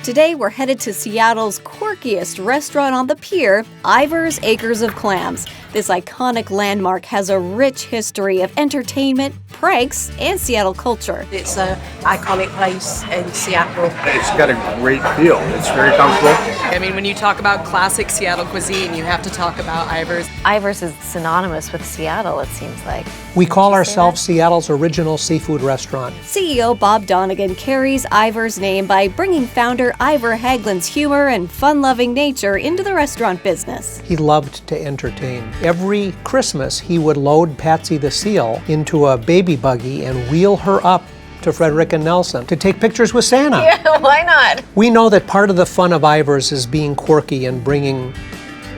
Today, we're headed to Seattle's quirkiest restaurant on the pier, Ivar's Acres of Clams. This iconic landmark has a rich history of entertainment, pranks, and Seattle culture. It's an iconic place in Seattle. It's got a great feel. It's very comfortable. I mean, when you talk about classic Seattle cuisine, you have to talk about Ivar's. Ivar's is synonymous with Seattle, it seems like. We call ourselves Seattle's original seafood restaurant. CEO Bob Donegan carries Ivar's name by bringing founder Ivar Hagelin's humor and fun-loving nature into the restaurant business. He loved to entertain. Every Christmas, he would load Patsy the Seal into a baby buggy and wheel her up to Frederick and Nelson to take pictures with Santa. Yeah, why not? We know that part of the fun of Ivar's is being quirky and bringing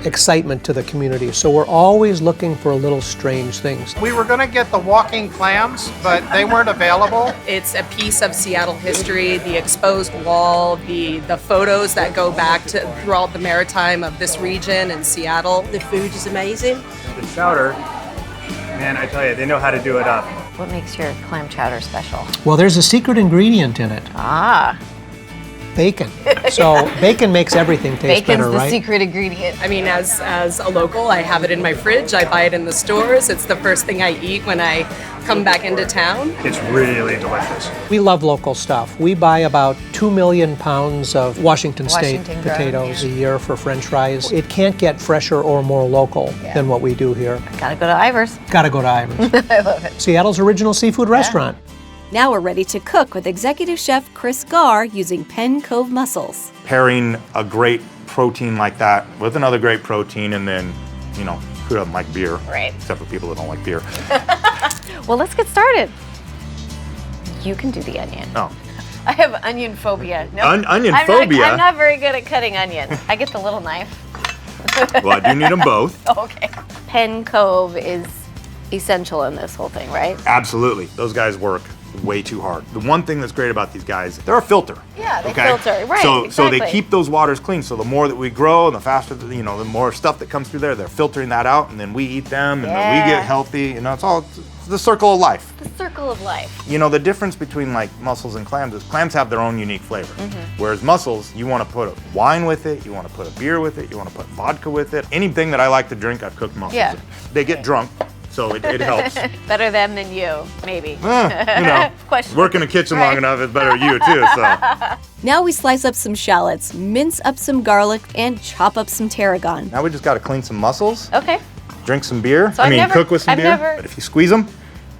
excitement to the community, so we're always looking for little strange things. We were going to get the walking clams, but they weren't available. It's a piece of Seattle history, the exposed wall, the photos that go back to throughout the maritime of this region and Seattle. The food is amazing. The chowder, man, I tell you, they know how to do it up. What makes your clam chowder special? Well, there's a secret ingredient in it. Ah. Bacon. So bacon makes everything taste Bacon's better, the right? secret ingredient. I mean, as a local, I have it in my fridge. I buy it in the stores. It's the first thing I eat when I come back into town. It's really delicious. We love local stuff. We buy about 2 million pounds of Washington State Washington grown, potatoes a year for French fries. It can't get fresher or more local than what we do here. Gotta go to Ivar's. Gotta go to Ivar's. I love it. Seattle's original seafood restaurant. Now we're ready to cook with executive chef Chris Gar using Penn Cove Mussels. Pairing a great protein like that with another great protein, and then, you know, who doesn't like beer? Right. Except for people that don't like beer. Well, let's get started. You can do the onion. Oh. I have onion phobia. No, Onion I'm phobia? I'm not very good at cutting onion. I get the little knife. Well, I do need them both. Okay. Penn Cove is essential in this whole thing, right? Absolutely. Those guys work way too hard. The one thing that's great about these guys, they're a filter. Yeah, they filter, right, So exactly. they keep those waters clean. So the more that we grow and the faster, you know, the more stuff that comes through there, they're filtering that out, and then we eat them, and then we get healthy. You know, it's the circle of life. The circle of life. You know, the difference between like mussels and clams is clams have their own unique flavor. Whereas mussels, you want to put a wine with it, you want to put a beer with it, you want to put vodka with it. Anything that I like to drink, I've cooked mussels in. They get drunk, so it helps. Better them than you, maybe. You know, work in the kitchen long enough is better you too, so. Now we slice up some shallots, mince up some garlic, and chop up some tarragon. Now we just got to clean some mussels, Okay. drink some beer. So Cook with some I've beer. never- But if you squeeze them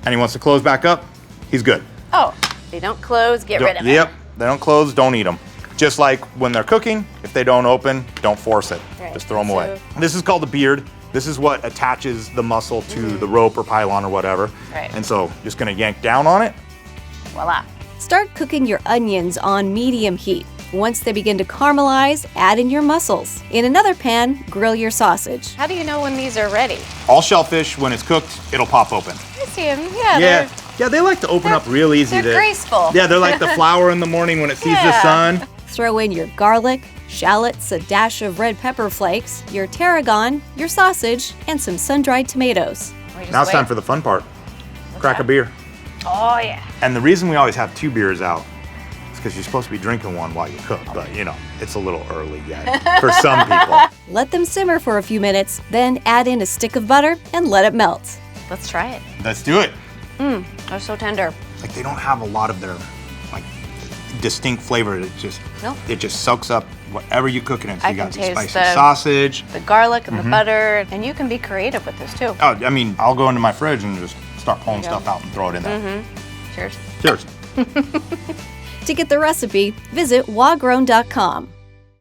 and he wants to close back up, he's good. Oh, they don't close, get rid of Yep, it. they don't close, don't eat them. Just like when they're cooking, if they don't open, don't force it. Right. Just throw them away. This is called the beard. This is what attaches the mussel to the rope or pylon or whatever. Right. And so just gonna yank down on it. Voila. Start cooking your onions on medium heat. Once they begin to caramelize, add in your mussels. In another pan, grill your sausage. How do you know when these are ready? All shellfish, when it's cooked, it'll pop open. I see them. Yeah. Yeah, they like to open up real easy. They're graceful. Yeah, they're like the flower in the morning when it sees the sun. Throw in your garlic, shallots, a dash of red pepper flakes, your tarragon, your sausage, and some sun-dried tomatoes. Now it's time for the fun part. Crack a beer. Oh, yeah. And the reason we always have 2 beers out is because you're supposed to be drinking one while you cook, but you know, it's a little early yet for some people. Let them simmer for a few minutes, then add in a stick of butter and let it melt. Let's try it. Let's do it. They're so tender. Like, they don't have a lot of their like distinct flavor. It just soaks up whatever you cook it in. So I you got can the taste spicy sausage. The garlic and the butter, and you can be creative with this too. Oh, I mean, I'll go into my fridge and just start pulling stuff out and throw it in there. Cheers. Cheers. To get the recipe, visit wagrown.com.